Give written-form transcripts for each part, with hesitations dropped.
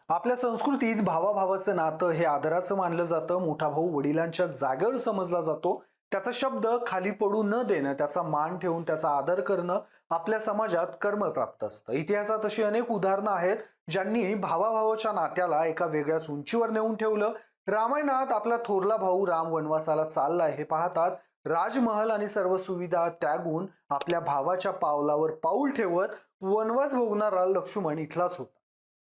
आपल्या संस्कृतीत भावाभावाचं नातं हे आदराचं मानलं जातं. मोठा भाऊ वडिलांच्या जागेवर समजला जातो. त्याचा शब्द खाली पडू न देणं, त्याचा मान ठेवून त्याचा आदर करणं आपल्या समाजात कर्मप्राप्त असतं. इतिहासात अशी अनेक उदाहरणं आहेत ज्यांनी भावाभावाच्या नात्याला एका वेगळ्याच उंचीवर नेऊन ठेवलं. रामायणात आपला थोरला भाऊ राम वनवासाला चाललाय हे पाहताच राजमहल आणि सर्व सुविधा त्यागून आपल्या भावाच्या पावलावर पाऊल ठेवत वनवास भोगणारा लक्ष्मण इथलाच होता.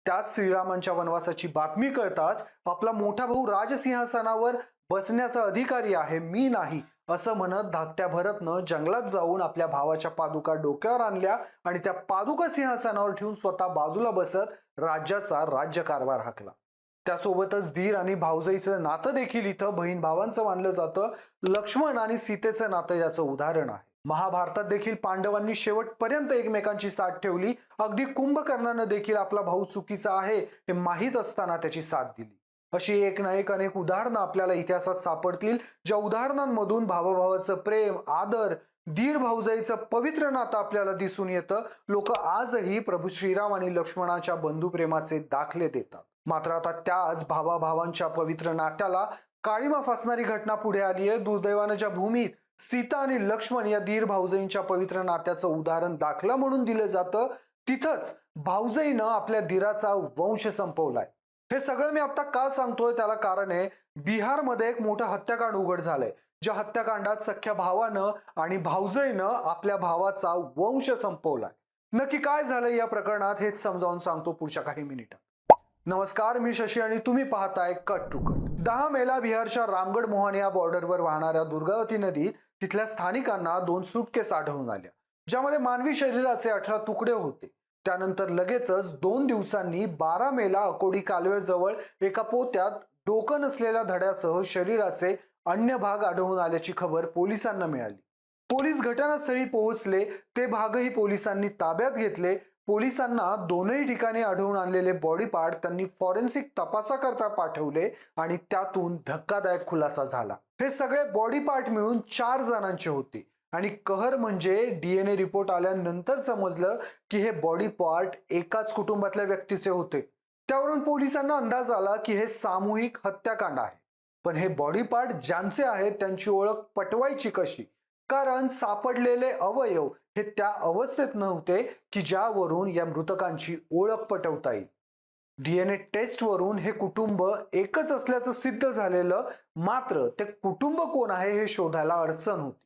त्याच श्रीरामांच्या वनवासाची बातमी कळताच आपला मोठा भाऊ राजसिंहासनावर बसण्याचा अधिकारी आहे, मी नाही, असं म्हणत धाकट्या भरतनं जंगलात जाऊन आपल्या भावाच्या पादुका डोक्यावर आणल्या आणि त्या पादुका सिंहासनावर ठेवून स्वतः बाजूला बसत राज्याचा राज्यकारभार हाकला. त्यासोबतच धीर आणि भावजाईचं नातं देखील इथं बहीण भावांचं मानलं जातं. लक्ष्मण आणि सीतेचं नातं याचं उदाहरण आहे. महाभारतात देखील पांडवांनी शेवटपर्यंत एकमेकांची साथ ठेवली. अगदी कुंभकर्णानं देखील आपला भाऊ चुकीचा आहे हे माहीत असताना त्याची साथ दिली. अशी एक ना एक अनेक उदाहरणं आपल्याला इतिहासात सापडतील, ज्या उदाहरणांमधून भावाभावाचं प्रेम, आदर, धीर भाऊजाईचं पवित्र नातं आपल्याला दिसून येतं. लोक आजही प्रभू श्रीराम आणि लक्ष्मणाच्या बंधुप्रेमाचे दाखले देतात. मात्र आता त्याच भावाभावांच्या पवित्र नात्याला काळीमा फासणारी घटना पुढे आली आहे. दुर्दैवानं ज्या भूमीत सीता आणि लक्ष्मण या धीर भाऊजाईंच्या पवित्र नात्याचं उदाहरण दाखला म्हणून दिलं जातं, तिथंच भाऊजाईनं आपल्या धीराचा वंश संपवलाय. हे सगळं मी आता का सांगतोय त्याला कारण आहे, बिहारमध्ये एक मोठं हत्याकांड उघड झालंय. ज्या हत्याकांडात सख्या भावानं आणि भाऊजाईनं आपल्या भावाचा वंश संपवलाय. नक्की काय झालंय या प्रकरणात हेच समजावून सांगतो पुढच्या काही मिनिटात. नमस्कार, मी शशी आणि तुम्ही पाहताय कट टू कट. 10 मेला बिहारच्या रामगड मोहन या बॉर्डरवर वाहणाऱ्या दुर्गावती नदीत तिथल्या स्थानिकांना 2 सुटकेस आढळून आल्या, ज्यामध्ये मानवी शरीराचे 18 तुकडे होते. त्यानंतर लगेचच 2 दिवसांनी 12 मेला अकोडी कालव्याजवळ एका पोत्यात डोकं नसलेल्या धड्यासह शरीराचे अन्य भाग आढळून आल्याची खबर पोलिसांना मिळाली. पोलीस घटनास्थळी पोहोचले. ते भागही पोलिसांनी ताब्यात घेतले. पोलिसांना दोनही ठिकाणी आढळून आणलेले बॉडी पार्ट त्यांनी फॉरेन्सिक तपासाकरता पाठवले आणि त्यातून धक्कादायक खुलासा झाला. हे सगळे बॉडी पार्ट मिळून 4 जणांचे होते आणि कहर म्हणजे डीएनए रिपोर्ट आल्यानंतर समजलं की हे बॉडी पार्ट एकाच कुटुंबातल्या व्यक्तीचे होते. त्यावरून पोलिसांना अंदाज आला की हे सामूहिक हत्याकांड आहे. पण हे बॉडी पार्ट ज्यांचे आहेत त्यांची ओळख पटवायची कशी? कारण सापडलेले अवयव हे त्या अवस्थेत नव्हते की ज्यावरून या मृतकांची ओळख पटवता येईल. डीएनए टेस्ट वरून हे कुटुंब एकच असल्याचं सिद्ध झालेलं, मात्र ते कुटुंब कोण आहे हे शोधायला अडचण होती.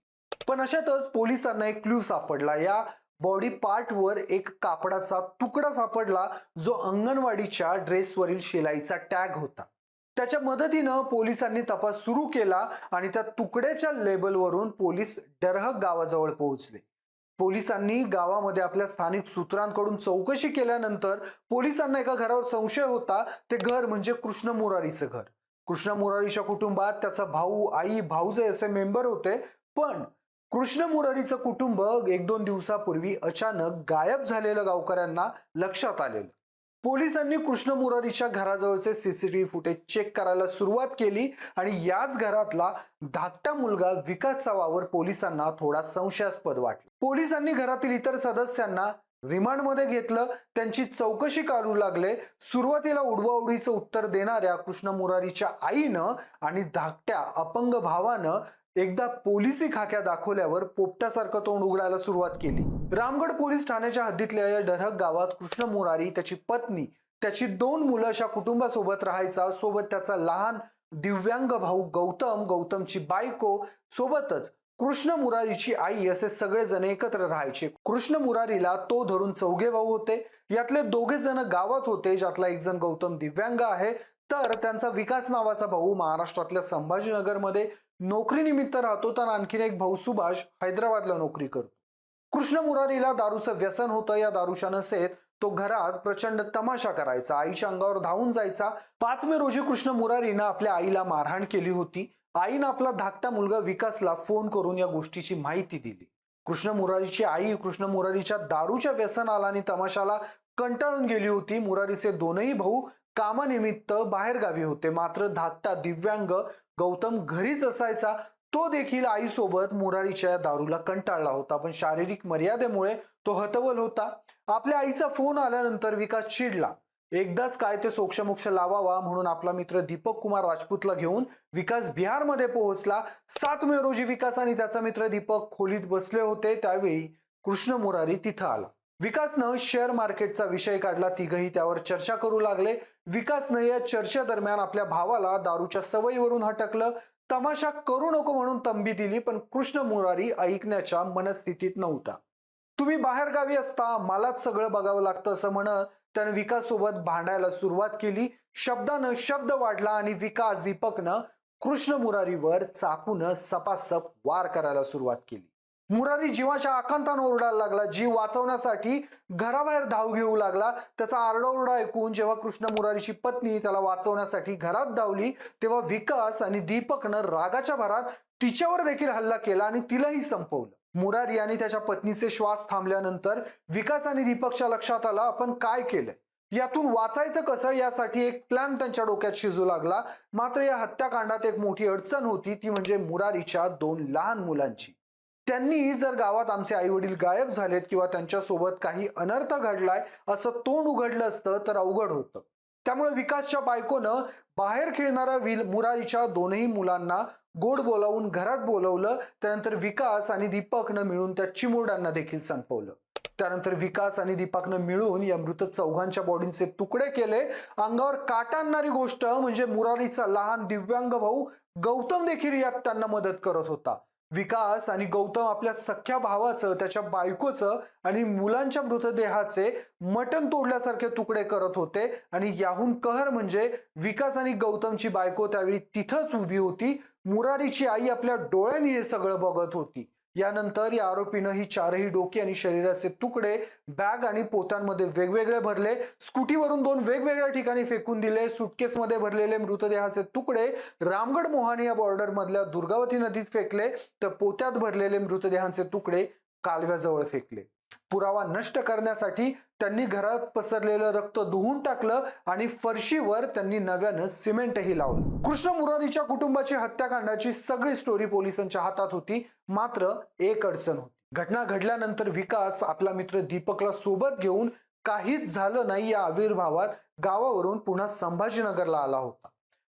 पण अशातच पोलिसांना एक क्लू सापडला. या बॉडी पार्ट वर एक कापडाचा तुकडा सापडला जो अंगणवाडीच्या ड्रेसवरील शिलाईचा टॅग होता. त्याच्या मदतीनं पोलिसांनी तपास सुरू केला आणि त्या तुकड्याच्या लेबलवरून पोलीस डरहक गावाजवळ पोहोचले. पोलिसांनी गावामध्ये आपल्या स्थानिक सूत्रांकडून चौकशी केल्यानंतर पोलिसांना एका घरावर संशय होता. ते घर म्हणजे कृष्ण मुरारीचं घर. कृष्ण मुरारीच्या कुटुंबात त्याचा भाऊ, आई, भाऊजे असे मेंबर होते. पण कृष्ण मुरारीचं कुटुंब 1-2 दिवसापूर्वी अचानक गायब झालेलं गावकऱ्यांना लक्षात आलेलं. पोलिसांनी कृष्ण मुरारीच्या घराजवळचे सीसीटीव्ही फुटेज चेक करायला सुरुवात केली आणि याच घरातला धाकटा मुलगा विकासचा वावर पोलिसांना थोडा संशयास्पद वाटला. पोलिसांनी घरातील इतर सदस्यांना रिमांडमध्ये घेतलं. त्यांची चौकशी करू लागले. सुरुवातीला उडवाउडीचं उत्तर देणाऱ्या कृष्ण मुरारीच्या आईनं आणि धाकट्या अपंग भावानं एकदा पोलिसी खाक्या दाखवल्यावर पोपट्यासारखं तोंड उघडायला सुरुवात केली. रामगड पोलीस ठाण्याच्या हद्दीतल्या या डरहक गावात कृष्ण मुरारी, त्याची पत्नी, त्याची 2 मुलं अशा कुटुंबासोबत राहायचा. सोबत त्याचा लहान दिव्यांग भाऊ गौतम, गौतमची बायको, सोबतच कृष्ण मुरारीची आई असे सगळेजण एकत्र राहायचे. कृष्ण मुरारीला तो धरून 4 भाऊ होते. यातले 2 जण गावात होते, ज्यातला एक जण गौतम दिव्यांग आहे. तर त्यांचा विकास नावाचा भाऊ महाराष्ट्रातल्या संभाजीनगरमध्ये नोकरीनिमित्त राहतो. तर आणखीन एक भाऊ सुभाष हैदराबादला नोकरी करतो. कृष्ण मुरारीला दारूचं व्यसन होतं. या दारूच्या नशेत तो घरात प्रचंड तमाशा करायचा, आईच्या अंगावर धावून जायचा. 5 मे रोजी कृष्ण मुरारीनं आपल्या आईला मारहाण केली होती. आईनं आपला धाकटा मुलगा विकासला फोन करून या गोष्टीची माहिती दिली. कृष्ण मुरारीची आई कृष्ण मुरारीच्या दारूच्या व्यसनाला आणि तमाशाला कंटाळून गेली होती. मुरारीचे 2ही भाऊ कामानिमित्त बाहेर गावी होते. मात्र धाकटा दिव्यांग गौतम घरीच असायचा. तो देखील आईसोबत मुरारीच्या दारूला कंटाळला होता. पण शारीरिक मर्यादेमुळे तो हतबल होता. आपल्या आईचा फोन आल्यानंतर विकास चिडला. एकदाच काय ते सोक्षमोक्ष लावावा म्हणून आपला मित्र दीपक कुमार राजपूतला घेऊन विकास बिहारमध्ये पोहोचला. 7 मे रोजी विकास आणि त्याचा मित्र दीपक खोलीत बसले होते. त्यावेळी कृष्ण मुरारी तिथं आला. विकासनं शेअर मार्केटचा विषय काढला. तिघही त्यावर चर्चा करू लागले. विकासनं या चर्चेदरम्यान आपल्या भावाला दारूच्या सवयीवरून हटकलं. तमाशा करू नको म्हणून तंबी दिली, पण कृष्ण मुरारी ऐकण्याच्या मनस्थितीत नव्हता. तुम्ही बाहेर गावी असता, मलाच सगळं बघावं लागतं असं म्हणत त्यानं विकास सोबत भांडायला सुरुवात केली. शब्दानं शब्द वाढला आणि विकास दीपकनं कृष्ण मुरारीवर चाकून सपासप वार करायला सुरुवात केली. मुरारी जीवाच्या आकांतानं ओरडायला लागला. जीव वाचवण्यासाठी घराबाहेर धाव घेऊ लागला. त्याचा आरडाओरडा ऐकून जेव्हा कृष्ण मुरारीची पत्नी त्याला वाचवण्यासाठी घरात धावली, तेव्हा विकास आणि दीपकनं रागाच्या भरात तिच्यावर देखील हल्ला केला आणि तिलाही संपवलं. मुरारी आणि त्याच्या पत्नीचे श्वास थांबल्यानंतर विकास आणि दीपकच्या लक्षात आलं आपण काय केलंय. यातून वाचायचं कसं यासाठी एक प्लॅन त्यांच्या डोक्यात शिजू लागला. मात्र या हत्याकांडात एक मोठी अडचण होती, ती म्हणजे मुरारीच्या 2 लहान मुलांची. त्यांनी जर गावात आमचे आई वडील गायब झालेत किंवा त्यांच्यासोबत काही अनर्थ घडलाय असं तोंड उघडलं असतं तर अवघड होतं. त्यामुळे विकासच्या बायकोनं बाहेर खेळणाऱ्या मुरारीच्या 2ही मुलांना गोड बोलावून घरात बोलवलं. त्यानंतर विकास आणि दीपकनं मिळून त्या चिमुरड्यांना देखील संपवलं. त्यानंतर विकास आणि दीपकनं मिळून या मृत चौघांच्या बॉडींचे तुकडे केले. अंगावर काटा आणणारी गोष्ट म्हणजे मुरारीचा लहान दिव्यांग भाऊ गौतम देखील यात त्यांना मदत करत होता. विकास आणि गौतम आपल्या सख्या भावाचं, त्याच्या बायकोचं आणि मुलांच्या मृतदेहाचे मटण तोडल्यासारखे तुकडे करत होते. आणि याहून कहर म्हणजे विकास आणि गौतमची बायको त्यावेळी तिथंच उभी होती. मुरारीची आई आपल्या डोळ्यांनी हे सगळं बघत होती. यानंतर या आरोपीनं ही 4ही डोकी आणि शरीराचे तुकडे बॅग आणि पोत्यांमध्ये वेगवेगळे भरले. स्कूटीवरून 2 वेगवेगळ्या ठिकाणी फेकून दिले. सुटकेसमध्ये भरलेले मृतदेहाचे तुकडे रामगड मोहानी या बॉर्डर मधल्या दुर्गावती नदीत फेकले, तर पोत्यात भरलेले मृतदेहांचे तुकडे कालव्याजवळ फेकले. पुरावा नष्ट करण्यासाठी त्यांनी घरात पसरलेलं रक्त धुवून टाकलं आणि फरशीवर त्यांनी नव्यानं सिमेंटही लावलं. कृष्ण मुरारीच्या कुटुंबाची हत्याकांडाची सगळी स्टोरी पोलिसांच्या हातात होती. मात्र एक अडचण होती. घटना घडल्यानंतर विकास आपला मित्र दीपकला सोबत घेऊन काहीच झालं नाही या आविर्भावात गावावरून पुन्हा संभाजीनगरला आला होता.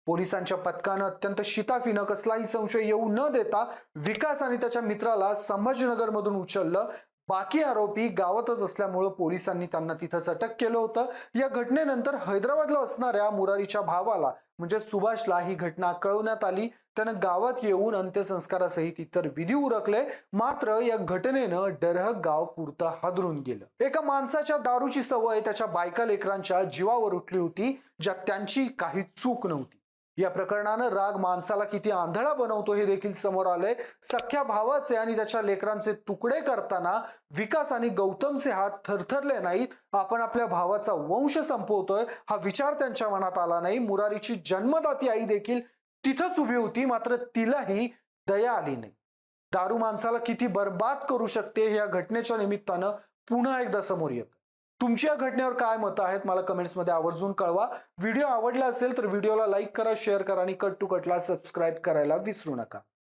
पोलिसांच्या पथकानं अत्यंत शिताफीनं कसलाही संशय येऊ न देता विकास आणि त्याच्या मित्राला संभाजीनगर मधून उचललं. बाकी आरोपी गावातच असल्यामुळे पोलिसांनी त्यांना तिथंच अटक केलं होतं. या घटनेनंतर हैदराबादला असणाऱ्या मुरारीच्या भावाला म्हणजे सुभाषला ही घटना कळवण्यात आली. त्यानं गावात येऊन अंत्यसंस्कारासहित इतर विधी उरकले. मात्र या घटनेनं डरहक गाव पुरतं हादरून गेलं. एका माणसाच्या दारूची सवय त्याच्या बायका लेकरांच्या जीवावर उठली होती, ज्यात त्यांची काही चूक नव्हती. या प्रकरणानं राग माणसाला किती आंधळा बनवतो हे देखील समोर आलंय. सख्या भावाचे आणि त्याच्या लेकरांचे तुकडे करताना विकास आणि गौतमचे हात थरथरले नाहीत. आपण आपल्या भावाचा वंश संपवतोय हा विचार त्यांच्या मनात आला नाही. मुरारीची जन्मदाती आई देखील तिथंच उभी होती, मात्र तिलाही दया आली नाही. दारू माणसाला किती बर्बाद करू शकते हे या घटनेच्या निमित्तानं पुन्हा एकदा समोर येतं. तुमची या घटनेवर काय मतं आहेत मला कमेंट्समध्ये आवर्जून कळवा. व्हिडिओ आवडला असेल तर व्हिडिओला लाईक करा, शेअर करा आणि कट टू कटला सबस्क्राईब करायला विसरू नका.